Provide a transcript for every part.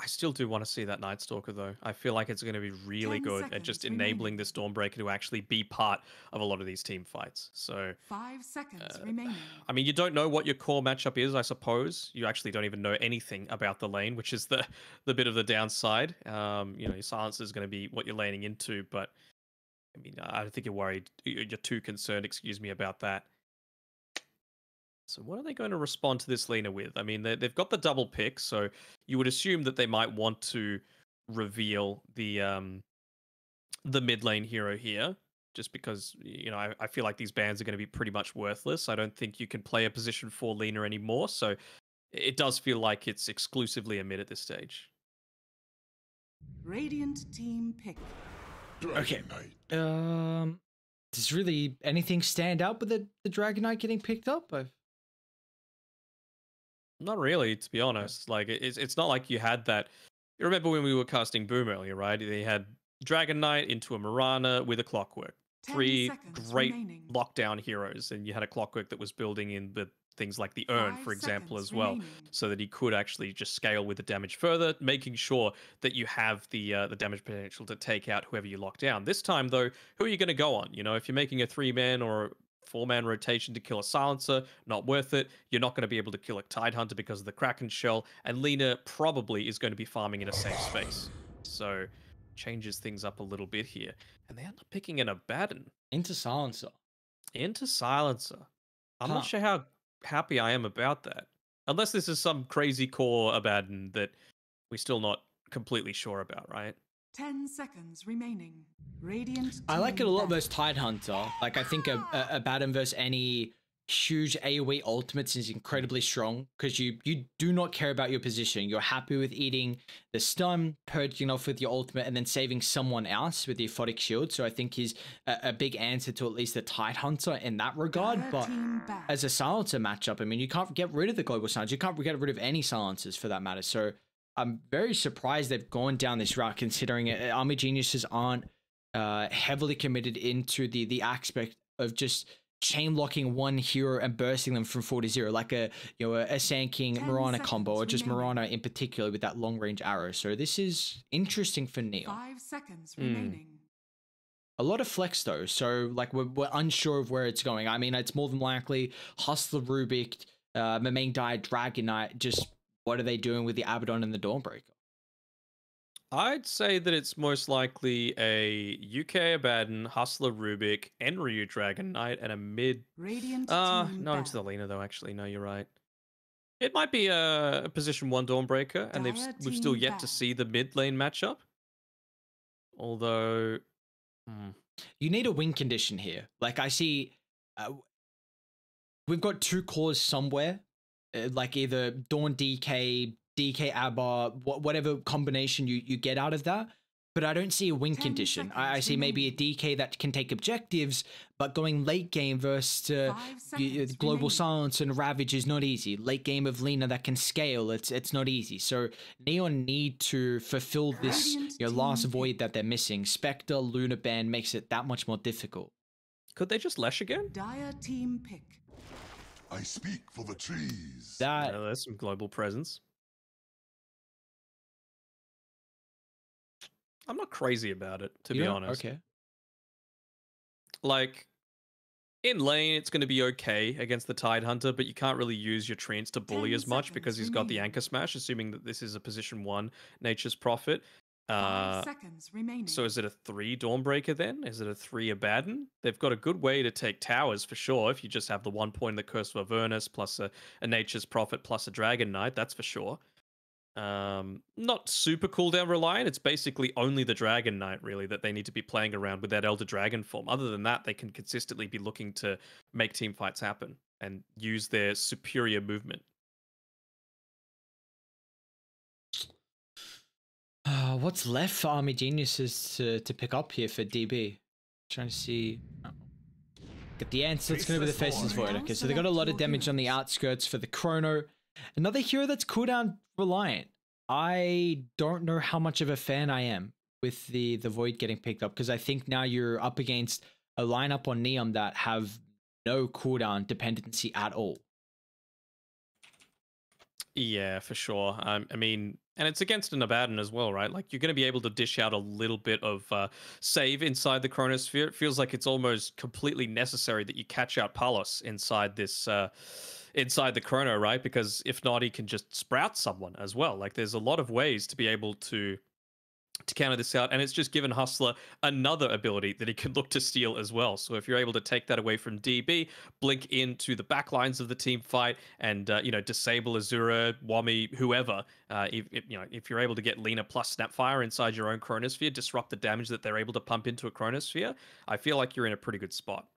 I still do want to see that Night Stalker though. I feel like it's going to be really 10 good at just seconds enabling remaining. this Dawnbreaker to actually be part of a lot of these team fights. So, 5 seconds uh, remaining. I mean, you don't know what your core matchup is, I suppose. You actually don't even know anything about the lane, which is the bit of the downside. You know, your silencer is going to be what you're laning into, but I mean, I don't think you're worried. You're too concerned, excuse me, about that. So what are they going to respond to this Lena with? I mean, they've got the double pick, so you would assume that they might want to reveal the mid lane hero here, just because you know I feel like these bans are going to be pretty much worthless. I don't think you can play a position 4 Lena anymore, so it does feel like it's exclusively a mid at this stage. Radiant team pick. Okay. Does really anything stand out with the Dragon Knight getting picked up? Not really, to be honest. Like it's not like you had that. You remember when we were casting Boom earlier, right? They had Dragon Knight into a Mirana with a Clockwork. 10 Three seconds great remaining. lockdown heroes, and you had a Clockwork that was building in the things like the Urn, 5 for example, seconds as well, remaining. so that he could actually just scale with the damage further, making sure that you have the damage potential to take out whoever you lock down. This time, though, who are you going to go on? You know, if you're making a 3-man or 4-man rotation to kill a silencer, not worth it. You're not going to be able to kill a Tidehunter because of the Kraken shell, and Lena probably is going to be farming in a safe space. So changes things up a little bit here. And they end up picking an Abaddon Into Silencer. into Silencer. I'm Huh. not sure how happy I am about that. Unless this is some crazy core Abaddon that we're still not completely sure about, right? 10 seconds remaining. Radiant I like it a team lot ban. versus Tidehunter. Like, I think a Batten versus any huge AoE ultimates is incredibly strong because you do not care about your position. You're happy with eating the stun, purging off with your ultimate, and then saving someone else with the Aphotic Shield. So I think he's a big answer to at least the Tidehunter in that regard. Dire But team ban. as a silencer matchup, I mean, you can't get rid of the global silence. You can't get rid of any silencers for that matter. So I'm very surprised they've gone down this route, considering Army Geniuses aren't heavily committed into the aspect of just chain locking one hero and bursting them from 4 to 0, like a Sand King 10 Mirana combo, or just remaining. Mirana in particular with that long range arrow. So this is interesting for Neon. 5 seconds remaining. A lot of flex though, so like we're unsure of where it's going. I mean, it's more than likely Hustler Rubik, main die Dragon Knight. Just what are they doing with the Abaddon and the Dawnbreaker? I'd say that it's most likely a UK Abaddon, Hustler Rubik, Enryu Dragon Knight, and a mid. Radiant Not team into the ban. Lena though. Actually, no, you're right. It might be a position 1 Dawnbreaker, and Dire we've still team yet to ban. see the mid lane matchup. Although, You need a win condition here. Like I see, we've got 2 cores somewhere, like either Dawn DK, DK Abba, whatever combination you get out of that. But I don't see a win 10 condition. I seconds see maybe a remaining. DK that can take objectives, but going late game versus 5 seconds Global remaining. Silence and Ravage is not easy. Late game of Lena that can scale, it's not easy. So Neon need to fulfill this Radiant last team void pick. that they're missing. Spectre, Luna Band makes it that much more difficult. could they just Lesh again? Dire team pick. I speak for the trees. That There's some global presence. I'm not crazy about it, to be honest. Okay. Like, in lane, it's going to be okay against the Tidehunter, but you can't really use your Treants to bully 10 as much because seconds he's got the remaining. Anchor Smash, assuming that this is a position 1 Nature's Prophet. 5 seconds remaining. So is it a 3 Dawnbreaker then? Is it a 3 Abaddon? They've got a good way to take towers for sure if you just have the 1 point in the Curse of Avernus plus a Nature's Prophet plus a Dragon Knight, that's for sure. Not super cooldown reliant. It's basically only the Dragon Knight really that they need to be playing around with that Elder Dragon form. Other than that, they can consistently be looking to make team fights happen and use their superior movement. What's left for Army Geniuses to pick up here for DB? Trying to see. Get the answer. It's going to be the Faceless Void. Okay, so they got a lot of damage on the outskirts for the Chrono. Another hero that's cooldown reliant. I don't know how much of a fan I am with the Void getting picked up, because I think now you're up against a lineup on Neon that have no cooldown dependency at all. Yeah, for sure. I mean, And it's against an Abaddon as well, right? Like, you're going to be able to dish out a little bit of save inside the Chronosphere. It feels like it's almost completely necessary that you catch out Palos inside this, inside the Chrono, right? Because if not, he can just sprout someone as well. Like, there's a lot of ways to be able to counter this out, and it's just given Hustler another ability that he can look to steal as well. So if you're able to take that away from DB, blink into the back lines of the team fight, and you know, disable Azura, Wami, whoever, if you're able to get Lina plus Snapfire inside your own Chronosphere, disrupt the damage that they're able to pump into a Chronosphere, I feel like you're in a pretty good spot.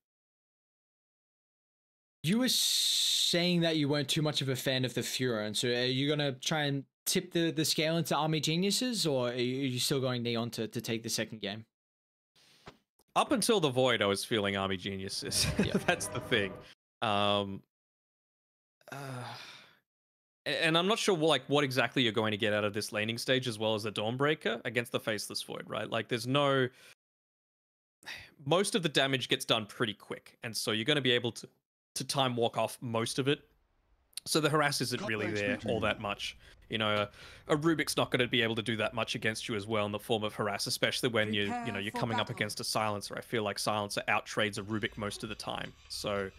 You were saying that you weren't too much of a fan of the Furon, so are you gonna try and tip the scale into Army Geniuses, or are you still going Neon to take the second game? Up until the Void, I was feeling Army Geniuses. Yeah. That's the thing. And I'm not sure what exactly you're going to get out of this laning stage, as well as the Dawnbreaker against the Faceless Void, right? Like, there's no... Most of the damage gets done pretty quick, and so you're going to be able to time walk off most of it. So the harass isn't really there all that much. You know, a Rubik's not going to be able to do that much against you as well in the form of harass, especially when you're coming up against a Silencer. I feel like Silencer outtrades a Rubik most of the time. So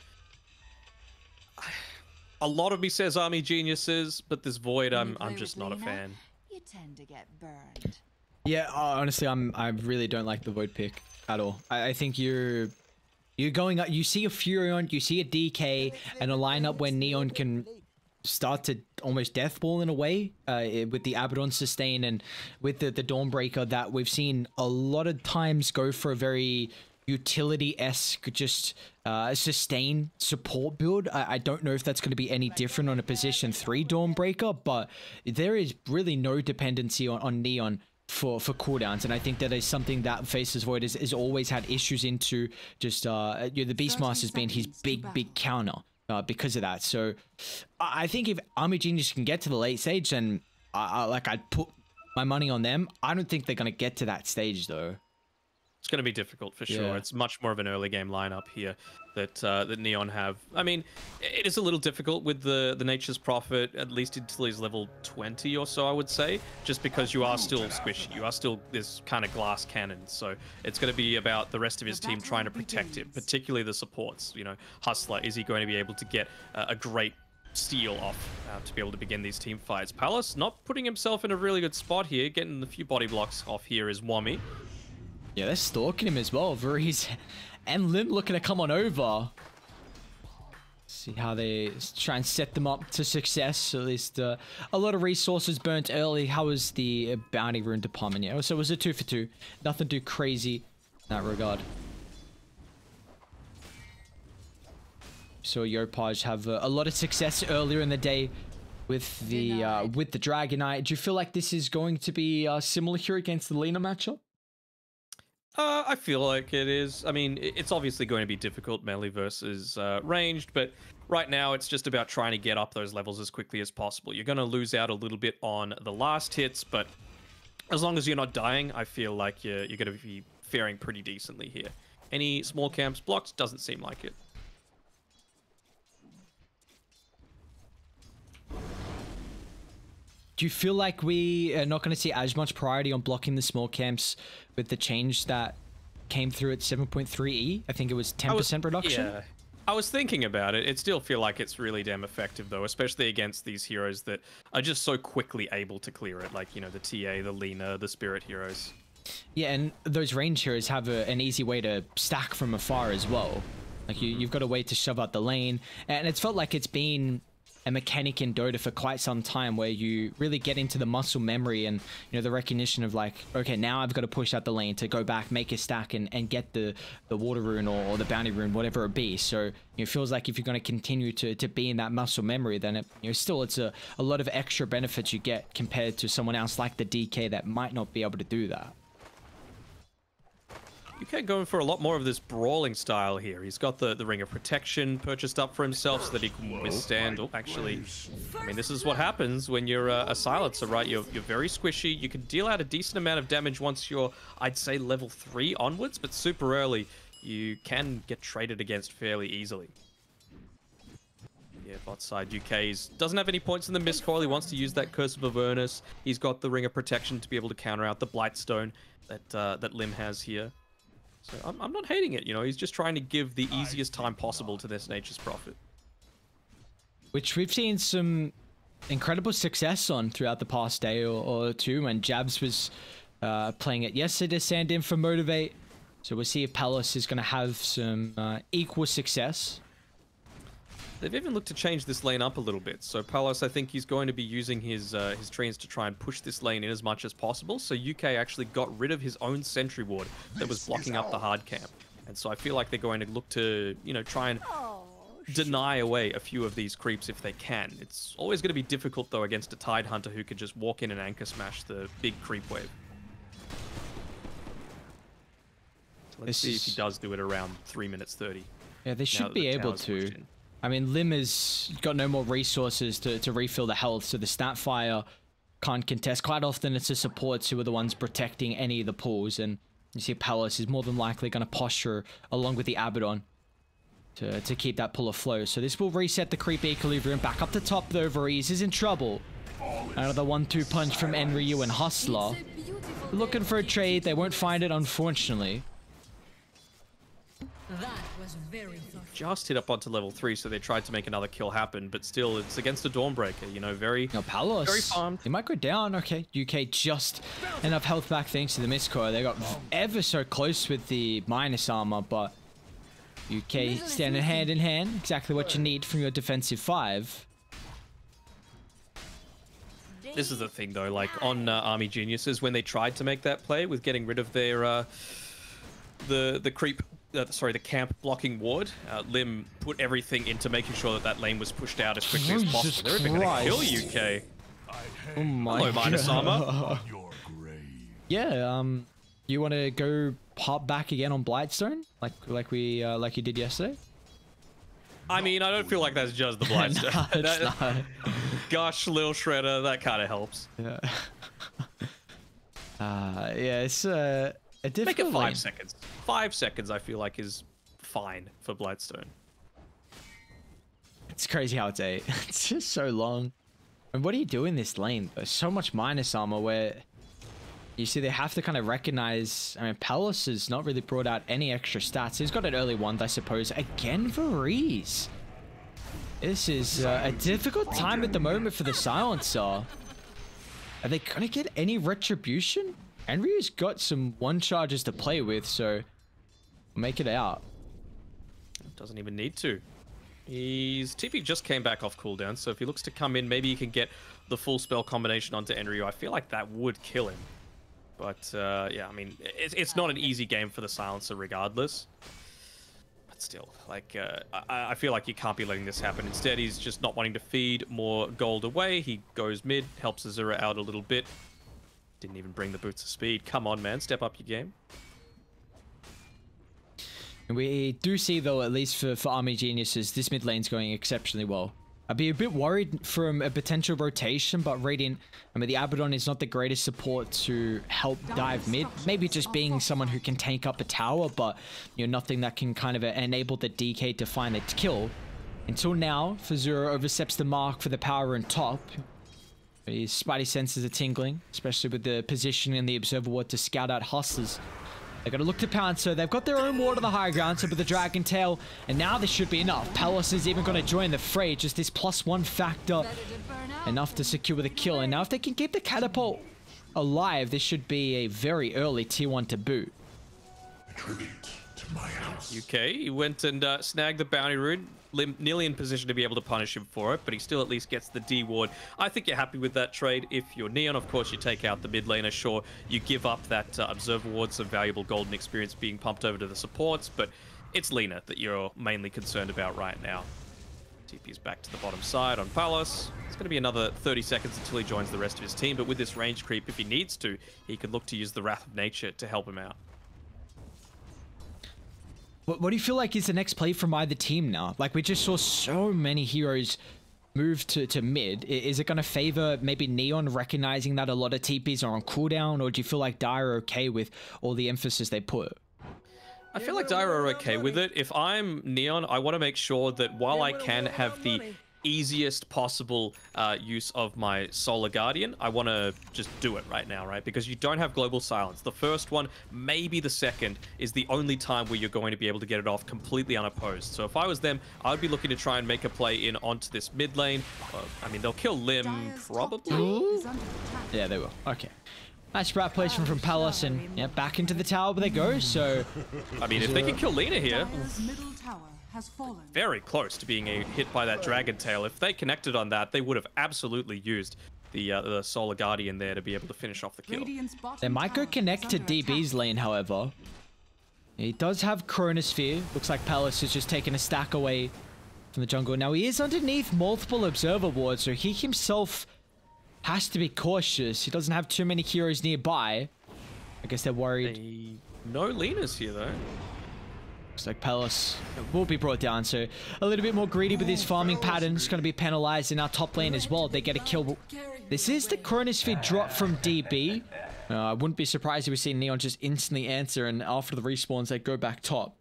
a lot of me says Army Geniuses, but this Void, I'm just not a fan. You tend to get burned. Yeah, honestly, I really don't like the Void pick at all. I think you're going up. You see a Furion, you see a DK, and a lineup where Neon can start to almost deathball in a way, with the Abaddon sustain and with the Dawnbreaker, that we've seen a lot of times go for a very utility-esque, just sustain support build. I don't know if that's going to be any different on a position 3 Dawnbreaker, but there is really no dependency on Neon for cooldowns, and I think that is something that Faceless Void has always had issues into. Just the Beastmaster's been his big counter because of that. So I think if Army Genius can get to the late stage, then I'd put my money on them. I don't think they're going to get to that stage though. It's going to be difficult for sure. Yeah. It's much more of an early game lineup here that Neon have. I mean, it is a little difficult with the Nature's Prophet, at least until he's level 20 or so, I would say, just because you are still squishy. You are still this kind of glass cannon. So it's going to be about the rest of his team trying to protect him, particularly the supports. You know, Hustler, is he going to be able to get a great steal off to be able to begin these team fights? Palace not putting himself in a really good spot here, getting a few body blocks off here is Wami. Yeah, they're stalking him as well. Varese and Lim looking to come on over. See how they try and set them up to success. At least a lot of resources burnt early. How was the bounty rune department? Yeah, so it was a 2 for 2. Nothing too crazy in that regard. So Yopaj have a lot of success earlier in the day with the Dragonite. Do you feel like this is going to be similar here against the Lina matchup? I feel like it is. I mean, it's obviously going to be difficult melee versus ranged, but right now it's just about trying to get up those levels as quickly as possible. You're going to lose out a little bit on the last hits, but as long as you're not dying, I feel like you're going to be faring pretty decently here. Any small camps blocked? Doesn't seem like it. Do you feel like we are not going to see as much priority on blocking the small camps with the change that came through at 7.3E? I think it was 10% reduction. Yeah, I was thinking about it. It still feel like it's really damn effective though, especially against these heroes that are just so quickly able to clear it. Like, you know, the TA, the Lina, the Spirit heroes. Yeah, and those range heroes have an easy way to stack from afar as well. Like you've got a way to shove out the lane, and it's felt like it's been a mechanic in Dota for quite some time where you really get into the muscle memory and, you know, the recognition of like, okay, now I've got to push out the lane to go back, make a stack and get the water rune or the bounty rune, whatever it be. So, you know, it feels like if you're going to continue to be in that muscle memory, then it's a lot of extra benefits you get compared to someone else like the DK that might not be able to do that. UK going for a lot more of this brawling style here. He's got the Ring of Protection purchased up for himself so that he can withstand... Oh, actually, I mean, this is what happens when you're a silencer, right? You're very squishy. You can deal out a decent amount of damage once you're, I'd say, level 3 onwards, but super early, you can get traded against fairly easily. Yeah, bot side doesn't have any points in the miscoil. He wants to use that Curse of Avernus. He's got the Ring of Protection to be able to counter out the Blightstone that Lim has here. So I'm not hating it, you know. He's just trying to give the easiest time possible to this Nature's Prophet. Which we've seen some incredible success on throughout the past day or two, when Jabs was playing it yesterday to stand in for Motivate. So we'll see if Palace is going to have some equal success. They've even looked to change this lane up a little bit. So Palace, I think he's going to be using his trees to try and push this lane in as much as possible. So UK actually got rid of his own sentry ward that was blocking up the hard camp. And so I feel like they're going to look to, you know, try and deny away a few of these creeps if they can. It's always going to be difficult, though, against a Tide Hunter who could just walk in and anchor smash the big creep wave. So let's see if he does do it around 3 minutes 30. Yeah, they should be able to. I mean, Lim has got no more resources to refill the health, so the Snapfire can't contest. Quite often it's the supports who are the ones protecting any of the pools, and you see Palace is more than likely going to posture along with the Abaddon to keep that pull afloat. So this will reset the creep equilibrium. Back up the top though, Varize is in trouble. Another 1-2 punch from Enryu and Hustler. Looking for a trade, they won't find it, unfortunately. That was very Just hit up onto level 3, so they tried to make another kill happen, but still, it's against a Dawnbreaker, you know, very farmed. He might go down. Okay, UK just enough health back thanks to the miscore. They got ever so close with the minus armor, but UK standing hand in hand. Exactly what you need from your defensive 5. This is the thing, though, like on Army Geniuses, when they tried to make that play with getting rid of their the creep. Sorry, the camp blocking ward. Lim put everything into making sure that that lane was pushed out as quickly as possible. They're even going to kill UK. Oh my Hello, minus armor. Yeah, you want to go pop back again on Blightstone, like you did yesterday? I mean, I don't feel like that's just the Blightstone. No, it's not. Gosh, little Shredder, that kind of helps. Yeah. Yeah, it's a difficult. Make it 5 lane. seconds. 5 seconds, I feel like, is fine for Blightstone. It's crazy how it's 8. It's just so long. And what do you do in this lane? There's so much minus armor where you see they have to kind of recognize. I mean, Palace has not really brought out any extra stats. He's got an early wand, I suppose. Again, Varize. This is a difficult time at the moment for the Silencer. Are they gonna get any retribution? Enryu's got some one charges to play with, so make it out. Doesn't even need to. His TP just came back off cooldown, so if he looks to come in, maybe he can get the full spell combination onto Enryu. I feel like that would kill him. But yeah, I mean, it's not an easy game for the Silencer regardless. But still, like, I feel like you can't be letting this happen. Instead, he's just not wanting to feed more gold away. He goes mid, helps Azura out a little bit. Didn't even bring the boots of speed. Come on, man, step up your game. And we do see, though, at least for Army Geniuses, this mid lane's going exceptionally well. I'd be a bit worried from a potential rotation, but Radiant, I mean, the Abaddon is not the greatest support to help dive mid. Maybe just being someone who can tank up a tower, but, you know, nothing that can kind of enable the DK to find a kill. Until now, Fazura oversteps the mark for the power rune top. His spidey senses are tingling, especially with the positioning in the Observer Ward to scout out Hustlers. They're going to look to pounce, so they've got their own ward on the high ground, so with the Dragon Tail, and now this should be enough. Palace is even going to join the fray, just this +1 factor, enough to secure the kill. And now if they can keep the Catapult alive, this should be a very early tier 1 to boot. UK, he went and snagged the bounty rune. Lim nearly in position to be able to punish him for it, but he still at least gets the D ward. I think you're happy with that trade. If you're Neon, of course, you take out the mid laner. Sure, you give up that Observer ward, some valuable golden experience being pumped over to the supports, but it's Lina that you're mainly concerned about right now. TP's back to the bottom side on Palace. It's going to be another 30 seconds until he joins the rest of his team, but with this range creep, if he needs to, he could look to use the Wrath of Nature to help him out. What do you feel like is the next play from either team now? Like, we just saw so many heroes move to mid. Is it going to favor maybe Neon recognizing that a lot of TPs are on cooldown, or do you feel like Dire are okay with all the emphasis they put? I feel like Dire are okay with it. If I'm Neon, I want to make sure that while I can have the easiest possible use of my Solar Guardian, I want to just do it right now, right? Because you don't have Global Silence. The first one, maybe the second, is the only time where you're going to be able to get it off completely unopposed. So if I was them, I would be looking to try and make a play in onto this mid lane. I mean, they'll kill Lim, probably. Yeah, they will. Okay. Nice rat placement from Palace, and yeah, back into the tower they go. So, I mean, if they can kill Lina here, Dire's middle tower has fallen. very close to being hit by that Dragon Tail. If they connected on that, they would have absolutely used the Solar Guardian there to be able to finish off the kill. They might go connect to DB's lane, however. He does have Chronosphere. Looks like Palace is just taking a stack away from the jungle. Now, he is underneath multiple Observer wards, so he himself has to be cautious. He doesn't have too many heroes nearby. I guess they're worried. No Lina's here, though. Looks like Palace will be brought down, so a little bit more greedy with his farming pattern. It's going to be penalized in our top lane as well. They get a kill. This is the Chronosphere drop from DB. I wouldn't be surprised if we see Neon just instantly answer, and after the respawns, they go back top.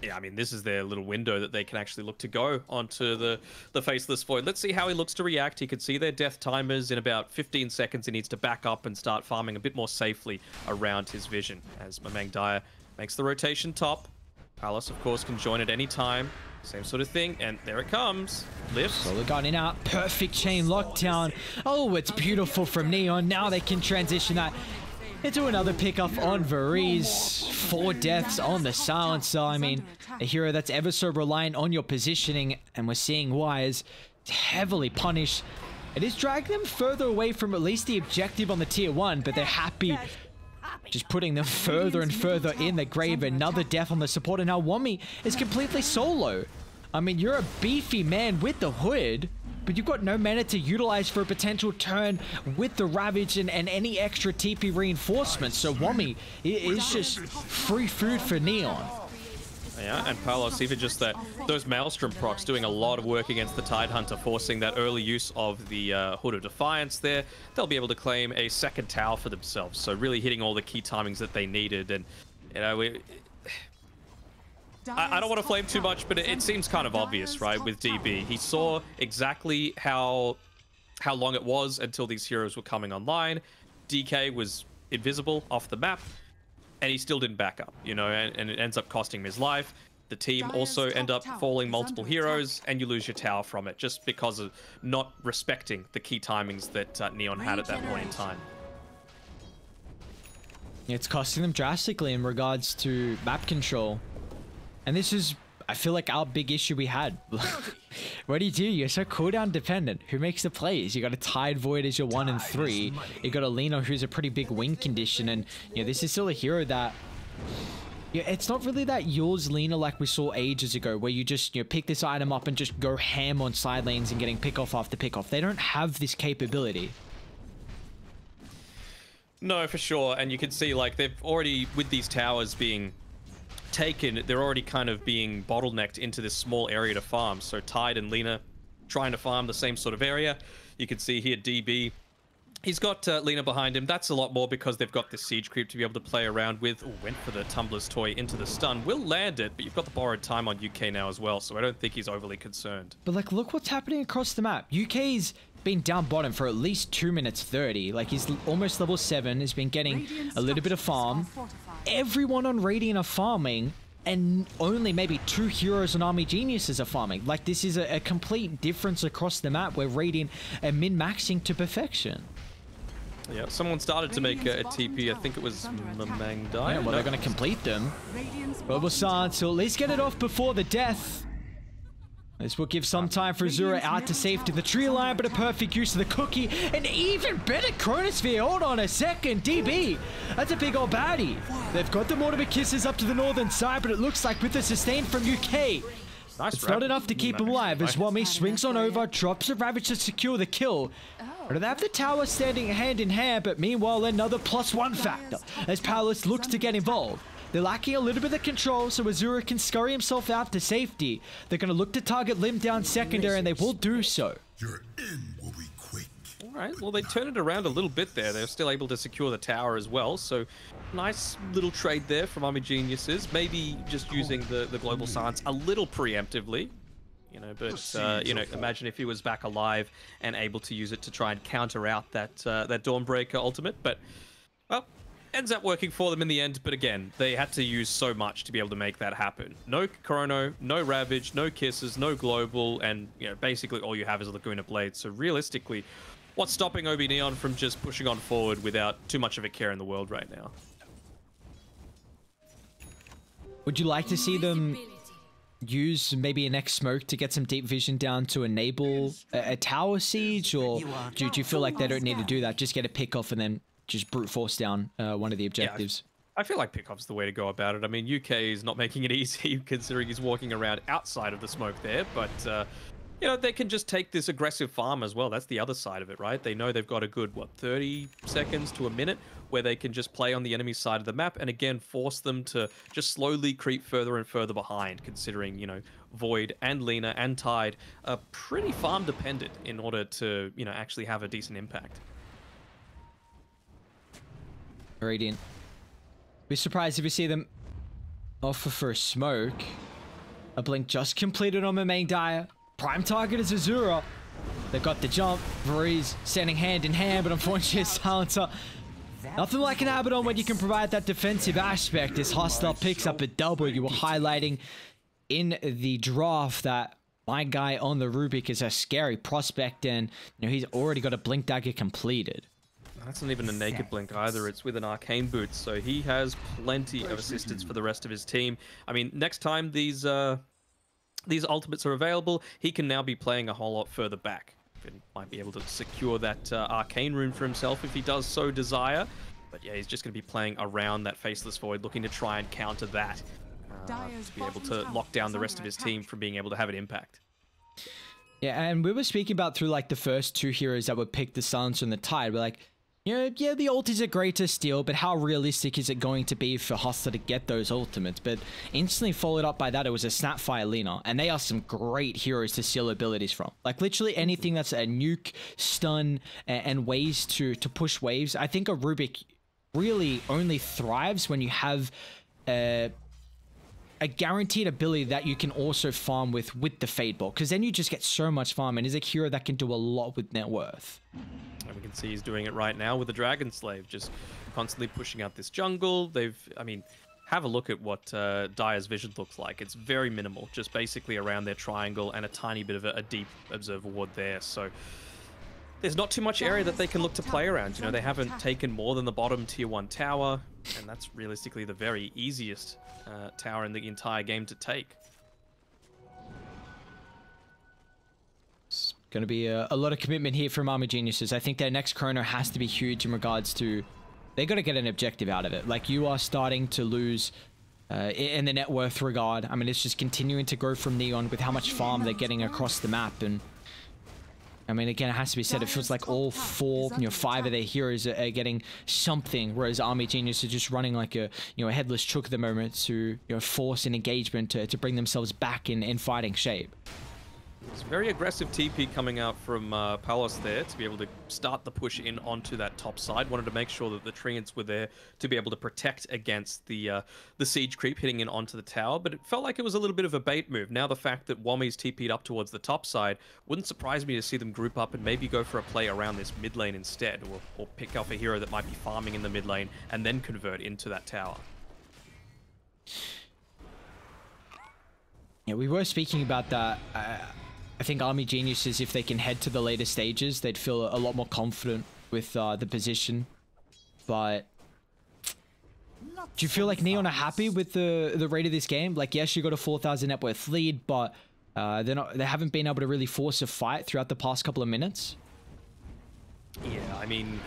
Yeah, I mean, this is their little window that they can actually look to go onto the Faceless Void. Let's see how he looks to react. He can see their death timers. In about 15 seconds, he needs to back up and start farming a bit more safely around his vision as Mamang Daya makes the rotation top. Palace, of course, can join at any time. Same sort of thing, and there it comes. Lifts. Solar Guardian out. Perfect chain lockdown. Oh, it's beautiful from Neon. Now they can transition that into another pickup on Varese. 4 deaths on the silencer. I mean, a hero that's ever so reliant on your positioning, and we're seeing why, is heavily punished. It is dragging them further away from at least the objective on the tier 1, but they're happy just putting them further and further in the grave. Another death on the support, and now Wami is completely solo. I mean, you're a beefy man with the hood, but you've got no mana to utilize for a potential turn with the Ravage and any extra TP reinforcements. So Wami is just free food for Neon. Yeah, and Palos, even just those Maelstrom procs doing a lot of work against the Tidehunter, forcing that early use of the Hood of Defiance there. They'll be able to claim a second tower for themselves. So really hitting all the key timings that they needed. And, you know, I don't want to flame too much, but it seems kind of obvious, right, with DB. He saw exactly how long it was until these heroes were coming online. DK was invisible off the map, and he still didn't back up, you know, and it ends up costing him his life. The team also end up falling multiple heroes, and you lose your tower from it just because of not respecting the key timings that Neon had at that point in time. It's costing them drastically in regards to map control. And this is, I feel like, our big issue we had. What do? You're so cooldown dependent. Who makes the plays? You got a Tide Void as your 1 and 3. You got a Lina who's a pretty big win condition, and you know, this is still a hero that, yeah, it's not really that yours Lina like we saw ages ago, where you just, you know, pick this item up and just go ham on side lanes and getting pick off after pick off. They don't have this capability. No, for sure. And you can see, like, they've already, with these towers being taken, they're already kind of being bottlenecked into this small area to farm. So Tide and Lina trying to farm the same sort of area. You can see here DB, he's got Lina behind him. That's a lot more because they've got this siege creep to be able to play around with. Ooh, went for the Tumbler's Toy into the stun. Will land it, but you've got the borrowed time on UK now as well, so I don't think he's overly concerned. But like, look what's happening across the map. UK's been down bottom for at least 2 minutes 30. Like, he's almost level 7, has been getting a little bit of farm. Everyone on Radiant are farming, and only maybe 2 heroes and Army Geniuses are farming. Like, this is a complete difference across the map where Radiant are min-maxing to perfection. Yeah, someone started to make a TP. I think it was Mamang Daya. Yeah, well, they're going to complete them. Global Silence will at least get it off before the death. This will give some time for Azura out to safety. The tree line, but a perfect use of the cookie. An even better Chronosphere. Hold on a second. DB. That's a big old baddie. They've got the Mortimer Kisses up to the northern side, but it looks like with the sustain from UK, nice, it's not enough to keep him alive as Wami swings on over, drops a Ravage to secure the kill. But they have the tower standing hand in hand, but meanwhile another +1 factor as Palace looks to get involved. They're lacking a little bit of control, so Azura can scurry himself out to safety. They're going to look to target Lim down secondary, and they will do so. Your end will be quick. All right, well, they turn it around a little bit there. They're still able to secure the tower as well, so nice little trade there from Army Geniuses. Maybe just using the Global Silence a little preemptively. you know. But you know, imagine if he was back alive and able to use it to try and counter out that that Dawnbreaker ultimate. But well, ends up working for them in the end. But again, they had to use so much to be able to make that happen. No Chrono, no Ravage, no Kisses, no Global, and you know, basically all you have is a Laguna Blade. So realistically, what's stopping OB.Neon from just pushing on forward without too much of a care in the world right now? Would you like to see them use maybe an X smoke to get some deep vision down to enable a tower siege, or do you feel like they don't need to do that? Just get a pick off and then just brute force down one of the objectives. Yeah, I feel like pickoff's the way to go about it. I mean, UK is not making it easy considering he's walking around outside of the smoke there, but you know, they can just take this aggressive farm as well. That's the other side of it, right? They know they've got a good, what, 30 seconds to a minute where they can just play on the enemy side of the map and again force them to just slowly creep further and further behind, considering, you know, Void and Lina and Tide are pretty farm dependent in order to, you know, actually have a decent impact. Radiant. Be surprised if you see them offer for a smoke. A blink just completed on my main Dire. Prime target is Azura. They've got the jump. Varese standing hand in hand, but unfortunately Silencer. Nothing like an Abaddon when you can provide that defensive aspect as Hostile picks up a double. You were highlighting in the draft that my guy on the Rubik is a scary prospect, and you know, he's already got a Blink Dagger completed. That's not even a naked blink either. It's with an arcane boot, so he has plenty of assistance for the rest of his team. I mean, next time these ultimates are available, he can now be playing a whole lot further back. And might be able to secure that arcane rune for himself if he does so desire. But yeah, he's just going to be playing around that Faceless Void, looking to try and counter that. To be able to lock down the rest of his team from being able to have an impact. Yeah, and we were speaking about through like the first two heroes that would pick the Silencer and the Tide. We're like, yeah, the ult is a greater steal, but how realistic is it going to be for Hostile to get those ultimates? But instantly followed up by that, it was a Snapfire Lina, and they are some great heroes to steal abilities from. Like literally anything that's a nuke, stun, and ways to push waves. I think a Rubik really only thrives when you have a guaranteed ability that you can also farm with the Fade Ball, because then you just get so much farm, and is a hero that can do a lot with net worth. And we can see he's doing it right now with the Dragon Slave, just constantly pushing out this jungle. I mean, have a look at what Dire's vision looks like. It's very minimal, just basically around their triangle and a tiny bit of a deep observer ward there. So there's not too much area that they can look to play around. You know, they haven't taken more than the bottom tier 1 tower, and that's realistically the very easiest tower in the entire game to take. It's going to be a lot of commitment here from Army Geniuses. I think their next Chrono has to be huge in regards to... They got to get an objective out of it. Like, you are starting to lose in the net worth regard. I mean, it's just continuing to grow from Neon with how much farm they're getting across the map. And I mean, again, it has to be said, it feels like all 5 of their heroes are getting something, whereas Army Genius are just running like a, a headless chook at the moment to, force an engagement to bring themselves back in fighting shape. It's very aggressive TP coming out from Palos there to be able to start the push in onto that top side. Wanted to make sure that the Treants were there to be able to protect against the siege creep hitting in onto the tower, but it felt like it was a little bit of a bait move. Now the fact that Wami's TP'd up towards the top side, wouldn't surprise me to see them group up and maybe go for a play around this mid lane instead, or pick up a hero that might be farming in the mid lane and then convert into that tower. Yeah, we were speaking about that. I think Army Geniuses, if they can head to the later stages, they'd feel a lot more confident with the position. But do you feel like Neon are happy with the rate of this game? Like, yes, you got a 4,000 net worth lead, but they haven't been able to really force a fight throughout the past couple of minutes. Yeah, I mean,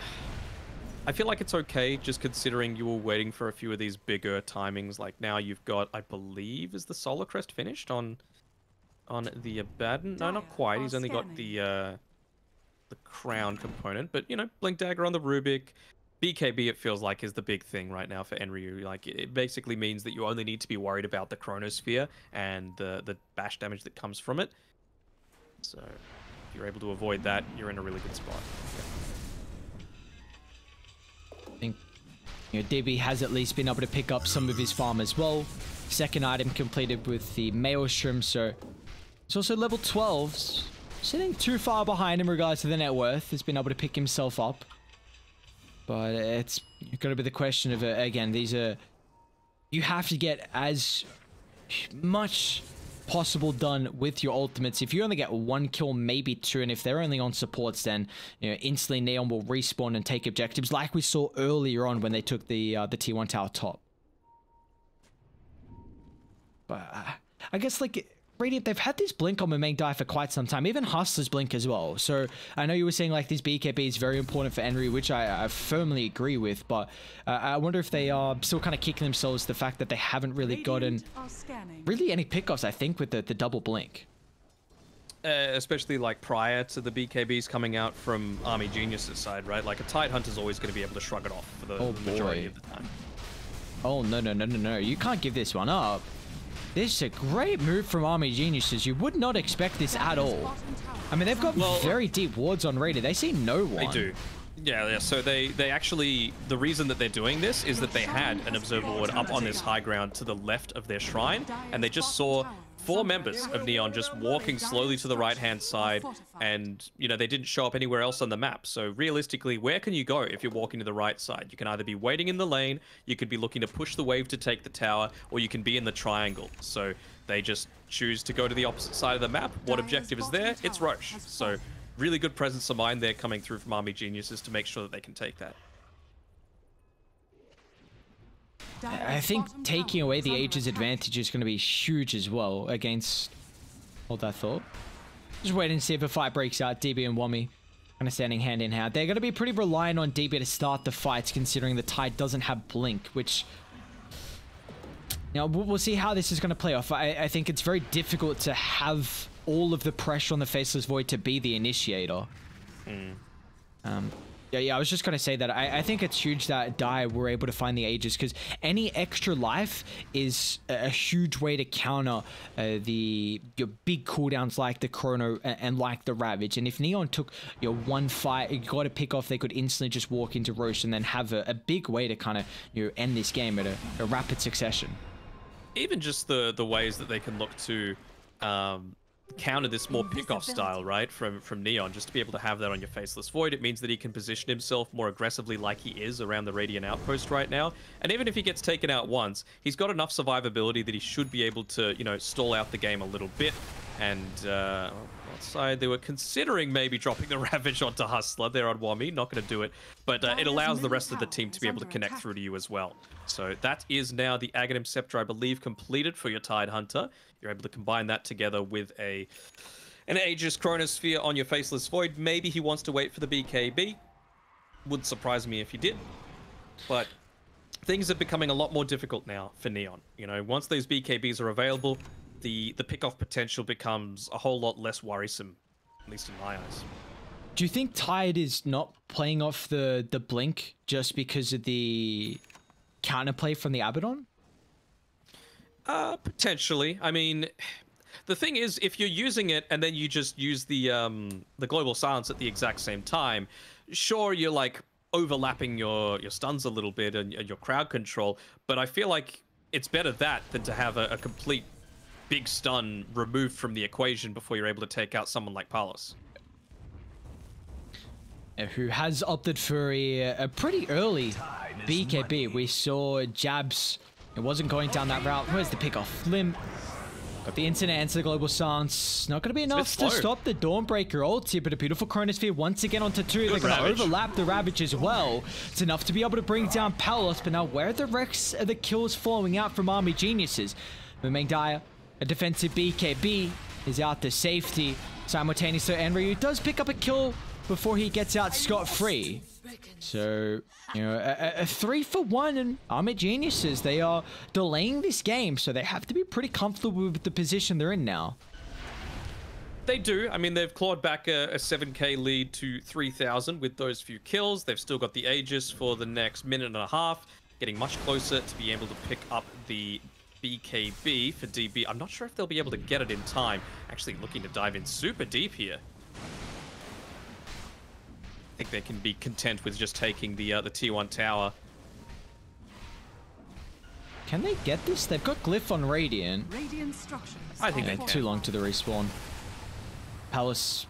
I feel like it's okay, just considering you were waiting for a few of these bigger timings. Like now you've got, I believe, is the Solar Crest finished on the Abaddon? No, not quite. He's only got the crown component, but Blink Dagger on the Rubik. BKB, it feels like, is the big thing right now for Enryu. Like, it basically means that you only need to be worried about the Chronosphere and the bash damage that comes from it. So if you're able to avoid that, you're in a really good spot. I think DB has at least been able to pick up some of his farm as well. Second item completed with the Maelstrom, so It's also level 12, sitting too far behind in regards to the net worth. Has been able to pick himself up. But it's going to be the question of, again, these are... You have to get as much possible done with your ultimates. If you only get 1 kill, maybe 2, and if they're only on supports, then instantly Neon will respawn and take objectives, like we saw earlier on when they took the T1 tower top. But I guess, like, Radiant, they've had this blink on Main Die for quite some time. Even Hustler's blink as well. So I know you were saying, like, this BKB is very important for Enry, which I firmly agree with. But I wonder if they are still kind of kicking themselves the fact that they haven't really gotten really any pickoffs, I think, with the double blink. Especially, like, prior to the BKBs coming out from Army Genius's side, right? Like, a Tidehunter's always going to be able to shrug it off for the majority of the time. Oh, no. You can't give this one up. This is a great move from Army Geniuses. You would not expect this at all. I mean, they've got very deep wards on Raider. They see no one. They do. Yeah, so they actually... The reason that they're doing this is that they had an observer ward up on this high ground to the left of their shrine, and they just saw 4 members of Neon just walking slowly to the right-hand side, and, they didn't show up anywhere else on the map. So realistically, where can you go if you're walking to the right side? You can either be waiting in the lane, you could be looking to push the wave to take the tower, or you can be in the triangle. So they just choose to go to the opposite side of the map. What objective is there? It's Roche. So really good presence of mind there coming through from Army Geniuses to make sure that they can take that. I think taking away the Aegis advantage is going to be huge as well against... Hold that thought. Just wait and see if a fight breaks out. DB and Wami kind of standing hand in hand. They're going to be pretty reliant on DB to start the fights, considering the Tide doesn't have Blink, which... we'll see how this is going to play off. I think it's very difficult to have all of the pressure on the Faceless Void to be the initiator. Yeah, I was just going to say that I think it's huge that Dai were able to find the Aegis, because any extra life is a huge way to counter your big cooldowns like the Chrono and like the Ravage. And if Neon took one fight, you got to pick off, they could instantly just walk into Roche and then have a big way to kind of end this game at a rapid succession. Even just the ways that they can look to counter this more pick-off style, right, from Neon, just to be able to have that on your Faceless Void. It means that he can position himself more aggressively like he is around the Radiant Outpost right now. And even if he gets taken out once, he's got enough survivability that he should be able to, stall out the game a little bit. And outside, they were considering maybe dropping the Ravage onto Hustler there on Wami. Not going to do it, but it allows the rest of the team to be able to connect through to you as well. So that is now the Aghanim Scepter, I believe, completed for your Tidehunter. You're able to combine that together with an Aegis Chronosphere on your Faceless Void. Maybe he wants to wait for the BKB. Wouldn't surprise me if he did. But things are becoming a lot more difficult now for Neon. Once those BKBs are available, the pick-off potential becomes a whole lot less worrisome, at least in my eyes. Do you think Tide is not playing off the Blink just because of the counterplay from the Abaddon? Potentially. I mean, the thing is, if you're using it and then you just use the Global Silence at the exact same time, sure, you're like overlapping your stuns a little bit and your crowd control, but I feel like it's better that than to have a complete big stun removed from the equation before you're able to take out someone like Palos. Who has opted for a pretty early BKB. We saw Jabs. It wasn't going down that route. Where's the pick off? Lim. Got the instant answer, Global Silence. Not going to be enough to stop the Dawnbreaker ulti, but a beautiful Chronosphere once again onto 2. They're going to overlap the Ravage as well. It's enough to be able to bring down Palos, but now where are the rest of the kills flowing out from Army Geniuses? Mumeng Daya, a defensive BKB, is out to safety. Simultaneously, Enryu does pick up a kill before he gets out scot-free. So, a 3-for-1, and Army Geniuses, they are delaying this game, so they have to be pretty comfortable with the position they're in now. They do. I mean, they've clawed back a 7k lead to 3,000 with those few kills. They've still got the Aegis for the next minute and a half, getting much closer to be able to pick up the BKB for DB. I'm not sure if they'll be able to get it in time. Actually looking to dive in super deep here. I think they can be content with just taking the T1 tower. Can they get this? They've got Glyph on Radiant. Radiant structures. I think are they Yeah, can. too long to the respawn. Palace.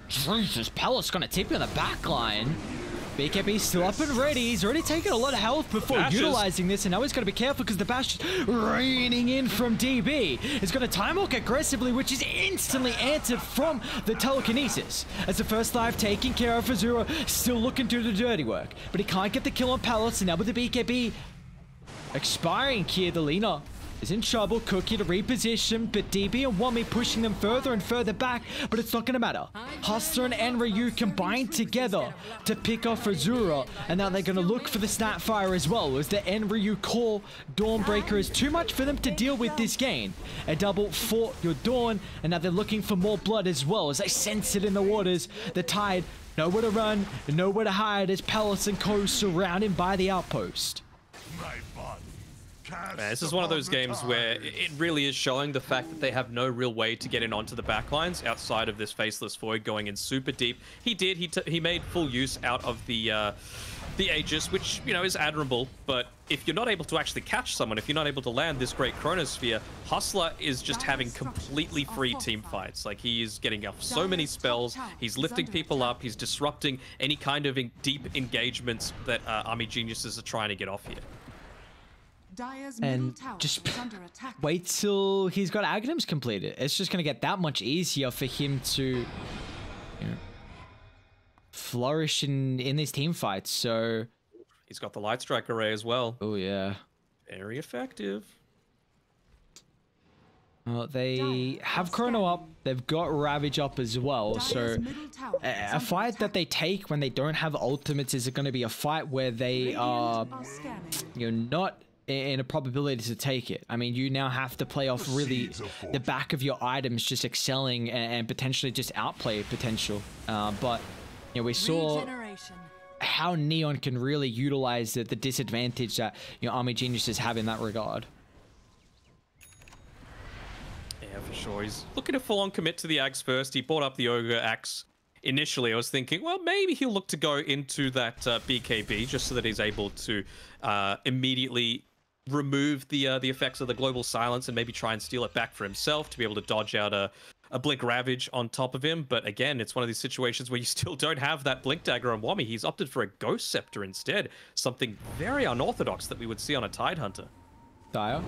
Jesus, Palace gonna tip you on the back line. BKB still up and ready. He's already taken a lot of health before Bashes. utilizing this, and now he's got to be careful because the bash is raining in from DB. He's going to time walk aggressively, which is instantly answered from the telekinesis. As the first life taken care of for Zero, still looking to do the dirty work, but he can't get the kill on Palace, and now with the BKB expiring here, the Lina is in trouble. Cookie to reposition, but DB and Wami pushing them further and further back, but it's not going to matter. Hustler and Ryu combined together to pick off Azura, and now they're going to look for the Snapfire as well, as the Ryu core Dawnbreaker is too much for them to deal with this game. A double for your Dawn, and now they're looking for more blood as well, as they sense it in the waters. The Tide, nowhere to run, nowhere to hide, as Palace and Co surrounded by the outpost. Man, this is one of those games where it really is showing the fact that they have no real way to get in onto the backlines outside of this Faceless Void going in super deep. He made full use out of the Aegis, which, you know, is admirable, but if you're not able to actually catch someone, if you're not able to land this great Chronosphere, Hustler is just having completely free team fights. Like, he is getting off so many spells, he's lifting people up, he's disrupting any kind of deep engagements that Army Geniuses are trying to get off here. Dire's middle And tower just is under attack. wait till he's got Aghanims completed. It's just going to get that much easier for him to, you know, flourish in these team fights. So, He's got the Light Strike Array as well. oh yeah. Very effective. Well, they have Chrono up. They've got Ravage up as well. So, Dire's middle tower is a under fight that attack. they take when they don't have ultimates is going to be a fight where they are, Radiant are scanning. you're not in a probability to take it. I mean, you now have to play off really the back of your items just excelling and potentially just outplay potential. But, you know, we saw Regeneration. how Neon can really utilize the disadvantage that, you know, Army Geniuses have in that regard. Yeah, for sure. He's looking to full-on commit to the Axe first. He bought up the Ogre Axe. Initially, I was thinking, well, maybe he'll look to go into that BKB just so that he's able to immediately remove the effects of the Global Silence and maybe try and steal it back for himself to be able to dodge out a Blink Ravage on top of him. But again, it's one of these situations where you still don't have that Blink Dagger on Wami. He's opted for a Ghost Scepter instead. Something very unorthodox that we would see on a Tidehunter. Dire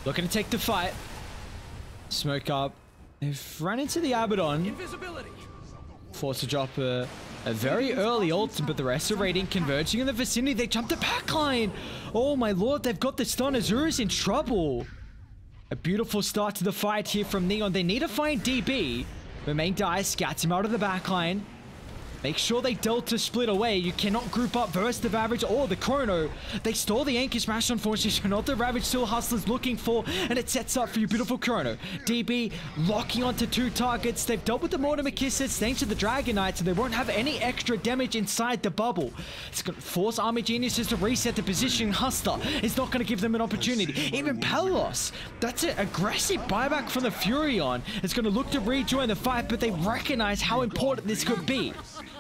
looking to take the fight. Smoke up. They've run into the Abaddon. Forced to drop a very early ult, but the rest of Radiant converging in the vicinity. They jump the backline. Oh my lord, they've got the stun. Azura's in trouble. A beautiful start to the fight here from Neon. They need to find DB. But main Dire scats him out of the backline. Make sure they Delta split away. You cannot group up versus the Ravage or the Chrono. They stole the Anchor Smash, unfortunately, so not the Ravage still Hustler's looking for, and it sets up for your beautiful Chrono. DB locking onto two targets. They've dealt with the Mortimer Kisses thanks to the Dragon Knight, so they won't have any extra damage inside the bubble. It's going to force Army Geniuses to reset the position. Hustler is not going to give them an opportunity. Even Palos, that's an aggressive buyback from the Furion. It's going to look to rejoin the fight, but they recognize how important this could be.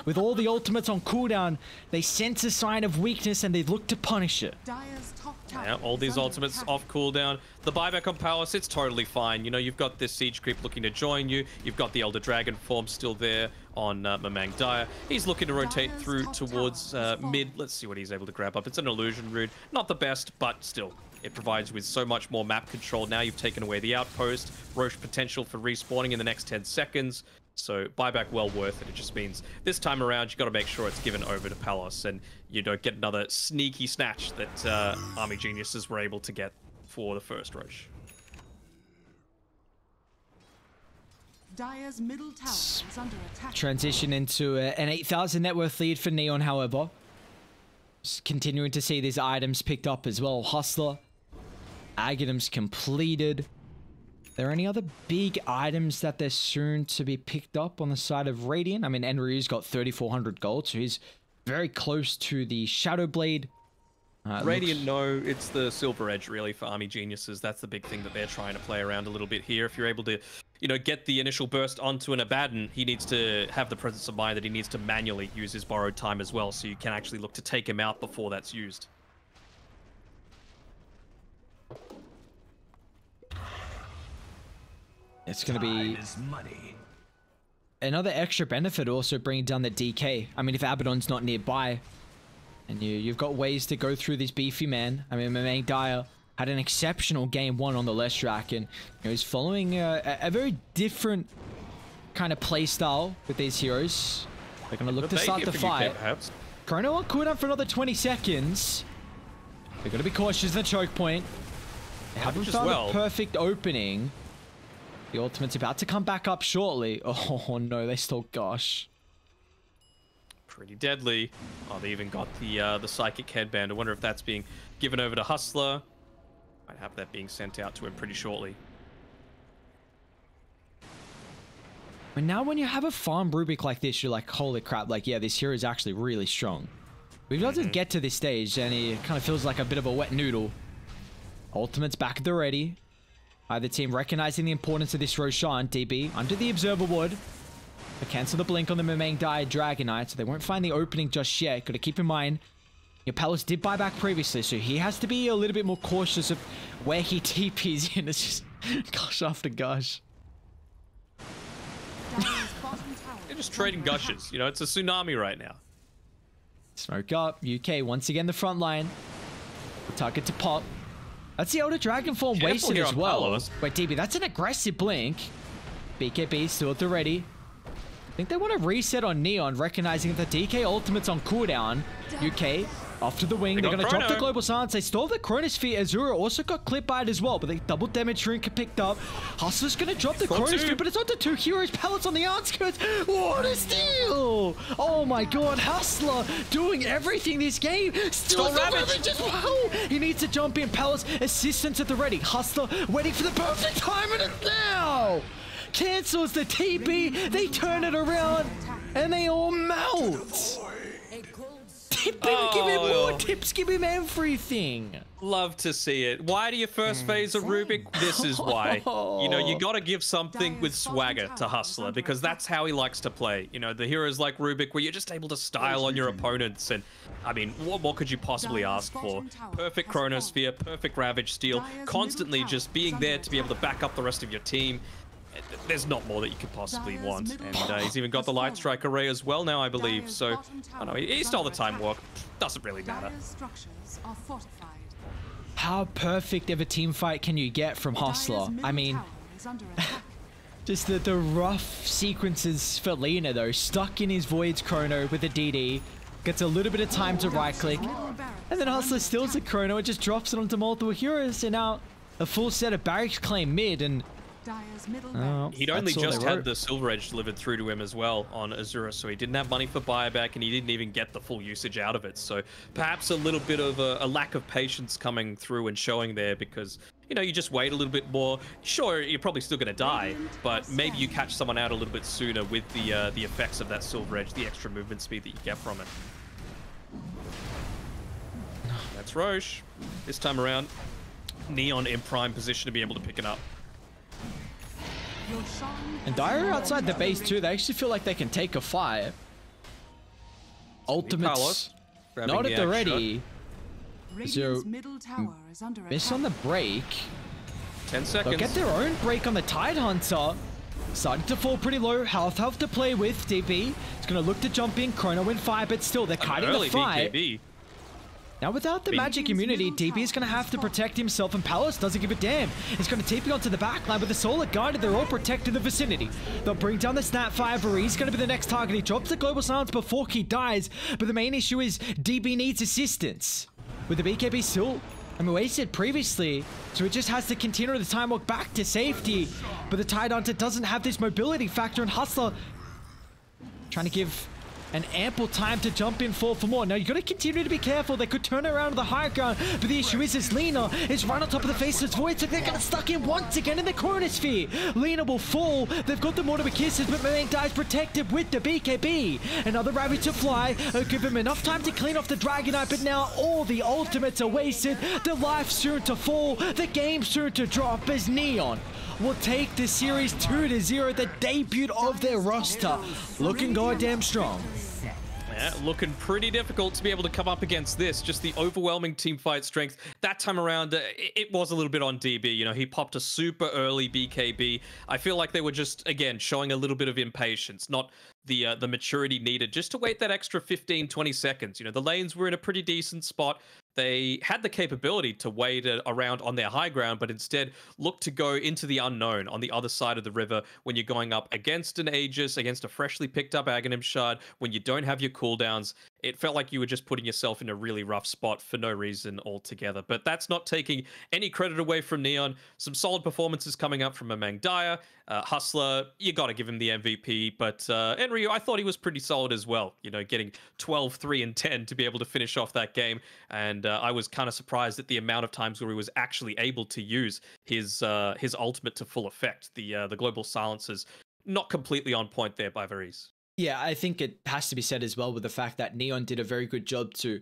With all the ultimates on cooldown, they sense a sign of weakness and they look to punish it. Dire's top tower Yeah, all is these under ultimates attack. off cooldown. The buyback on Palace, it's totally fine. You know, you've got this Siege Creep looking to join you. You've got the Elder Dragon form still there on Mamang Dire. He's looking to rotate Dire's through top towards tower is mid. Let's see what he's able to grab up. It's an Illusion Rune. Not the best, but still. It provides with so much more map control. Now you've taken away the outpost. Roche potential for respawning in the next 10 seconds. So buyback well worth it. It just means this time around, you got to make sure it's given over to Palos and you don't get another sneaky snatch that Army Geniuses were able to get for the first Roche. Dire's middle tower is under attack. Transition into an 8,000 net worth lead for Neon, however. Just continuing to see these items picked up as well. Hustler, Aghanims completed. Are there any other big items that they're soon to be picked up on the side of Radiant? I mean, Enryu's got 3,400 gold, so he's very close to the Shadow Blade. Radiant, no, it's the Silver Edge really for Army Geniuses. That's the big thing that they're trying to play around a little bit here. If you're able to, you know, get the initial burst onto an Abaddon, he needs to have the presence of mind that he needs to manually use his borrowed time as well, so you can actually look to take him out before that's used. It's going to be another extra benefit, also bringing down the DK. I mean, if Abaddon's not nearby, and you've got ways to go through this beefy man. I mean, Mamang Dyer had an exceptional game 1 on the Leshrac, and he's following a very different kind of play style with these heroes. They're going to look to start the fight. Chrono on cooldown for another 20 seconds. They're going to be cautious in the choke point. They haven't found a perfect opening. The ultimate's about to come back up shortly. Oh no, they stole Gosh. Pretty deadly. Oh, they even got the psychic headband. I wonder if that's being given over to Hustler. Might have that being sent out to him pretty shortly. But now when you have a farm Rubik like this, you're like, holy crap, like, yeah, this hero is actually really strong. We've got to get to this stage, and he kind of feels like a bit of a wet noodle. Ultimate's back at the ready. Either team recognizing the importance of this Roshan. DB under the observer ward. They cancel the blink on the Mamang Dyer Dragonite, so they won't find the opening just yet. Got to keep in mind, your Palace did buy back previously, so he has to be a little bit more cautious of where he TPs in. It's just gosh after gosh. They're just trading gushes. You know, it's a tsunami right now. Smoke up. UK once again the front line. Target to pop. That's the Elder Dragon form wasted as well. Palos. Wait, DB, that's an aggressive blink. BKB still at the ready. I think they want to reset on Neon, recognizing that the DK ultimate's on cooldown. UK off to the wing. They're going to drop the Global Silence. They stole the Chronosphere. Azura also got clipped by it as well, but they double damage Rink picked up. Hustler's going to drop the Chronosphere, but it's onto 2 heroes. Pellets on the outskirts. What a steal! Oh my god, Hustler doing everything this game. Still Ravage as well. He needs to jump in. Pellets assistance at the ready. Hustler waiting for the perfect time, and it's now! Cancels the TP. They turn it around, and they all melt. Tip him, give him more tips, give him everything. Love to see it. Why do you first phase a Rubik? This is why. You know, you got to give something with swagger to Hustler, because that's how he likes to play. You know, the heroes like Rubik, where you're just able to style on your opponents, and I mean, what more could you possibly ask for? Perfect Chronosphere, perfect Ravage Steal, constantly just being there to be able to back up the rest of your team. There's not more that you could possibly want. And he's even got the Light Strike array as well now, I believe. So, I don't know, he stole the time walk. Doesn't really matter. How perfect of a team fight can you get from Hustler? I mean, just the rough sequences for Lina, though. Stuck in his Void's Chrono with the DD. Gets a little bit of time to right-click. And then Hustler steals the Chrono and just drops it onto multiple heroes. And now a full set of barracks claim mid, and he'd only just had the Silver Edge delivered through to him as well on Azura, so he didn't have money for buyback, and he didn't even get the full usage out of it. So perhaps a little bit of a lack of patience coming through and showing there, because, you know, you just wait a little bit more. Sure, you're probably still going to die, but maybe you catch someone out a little bit sooner with the effects of that Silver Edge, the extra movement speed that you get from it. That's Roche. This time around, Neon in prime position to be able to pick it up. And Dyer outside the base too. They actually feel like they can take a fight. Ultimates not at the ready. So miss on the break. 10 seconds. They'll get their own break on the Tidehunter. Starting to fall pretty low. Health to play with. DB is going to look to jump in. Chrono in fire, but still they're kiting the fight. BKB. Now without the magic immunity, DB is going to have to protect himself, and Palace doesn't give a damn. He's going to TP onto the backline with the Solar Guided. They're all protected in the vicinity. They'll bring down the Snapfire. He's going to be the next target. He drops the Global Silence before he dies, but the main issue is DB needs assistance. With the BKB still, I mean, wasted previously, so it just has to continue the time walk back to safety. But the Tidehunter doesn't have this mobility factor, and Hustler trying to give an ample time to jump in for more. Now, you got to continue to be careful. They could turn around to the high ground, but the issue is Lina is right on top of the Faceless Void, so they're going to stuck in once again in the Chronosphere. Lina will fall. They've got the Mortimer Kisses, but Mamang Dyer is protected with the BKB. Another Ravage to fly. Give him enough time to clean off the Dragonite, but now all the ultimates are wasted. The life soon to fall. The game soon to drop as Neon will take the series 2-0, the debut of their roster. Looking goddamn strong. Yeah, looking pretty difficult to be able to come up against this. Just the overwhelming team fight strength. That time around, it was a little bit on DB. You know, he popped a super early BKB. I feel like they were just, again, showing a little bit of impatience, not the maturity needed just to wait that extra 15, 20 seconds. You know, the lanes were in a pretty decent spot. They had the capability to wait around on their high ground, but instead looked to go into the unknown on the other side of the river when you're going up against an Aegis, against a freshly picked up Aghanim Shard, when you don't have your cooldowns. It felt like you were just putting yourself in a really rough spot for no reason altogether. But that's not taking any credit away from Neon. Some solid performances coming up from Mang Dyer. Hustler, you got to give him the MVP. But Enryu, I thought he was pretty solid as well. You know, getting 12, 3, and 10 to be able to finish off that game. And I was kind of surprised at the amount of times where he was actually able to use his ultimate to full effect. The global silences, not completely on point there by Varese. Yeah, I think it has to be said as well with the fact that Neon did a very good job to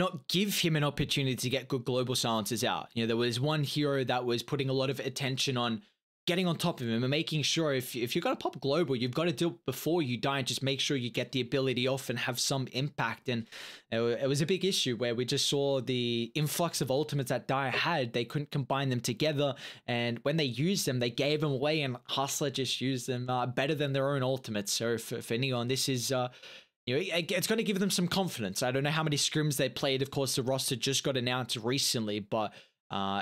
not give him an opportunity to get good global silences out. You know, there was one hero that was putting a lot of attention on getting on top of him and making sure if you're going to pop global, you've got to do it before you die and just make sure you get the ability off and have some impact. And it was a big issue where we just saw the influx of ultimates that Dyer had. They couldn't combine them together. And when they used them, they gave them away, and Hustler just used them better than their own ultimates. So for Neon, this is... you know, it's going to give them some confidence. I don't know how many scrims they played. Of course, the roster just got announced recently, but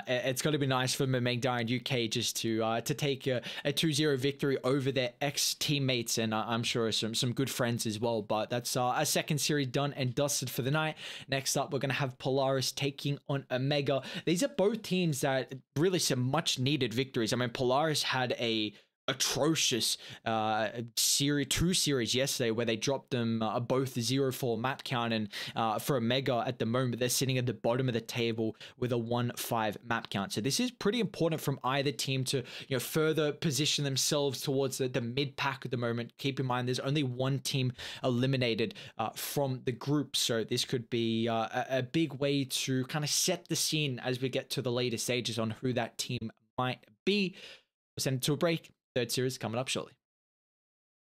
it's going to be nice for Mang Dyer and UK just to take a 2-0 victory over their ex-teammates, and I'm sure some good friends as well. But that's a second series done and dusted for the night. Next up, we're going to have Polaris taking on Omega. These are both teams that really some much-needed victories. I mean, Polaris had a atrocious two series yesterday where they dropped them both 0-4 map count, and for Omega at the moment they're sitting at the bottom of the table with a 1-5 map count. So this is pretty important from either team to, you know, further position themselves towards the mid pack at the moment. Keep in mind there's only one team eliminated from the group, so this could be a big way to kind of set the scene as we get to the later stages on who that team might be. We'll send it to a break. Third series coming up shortly.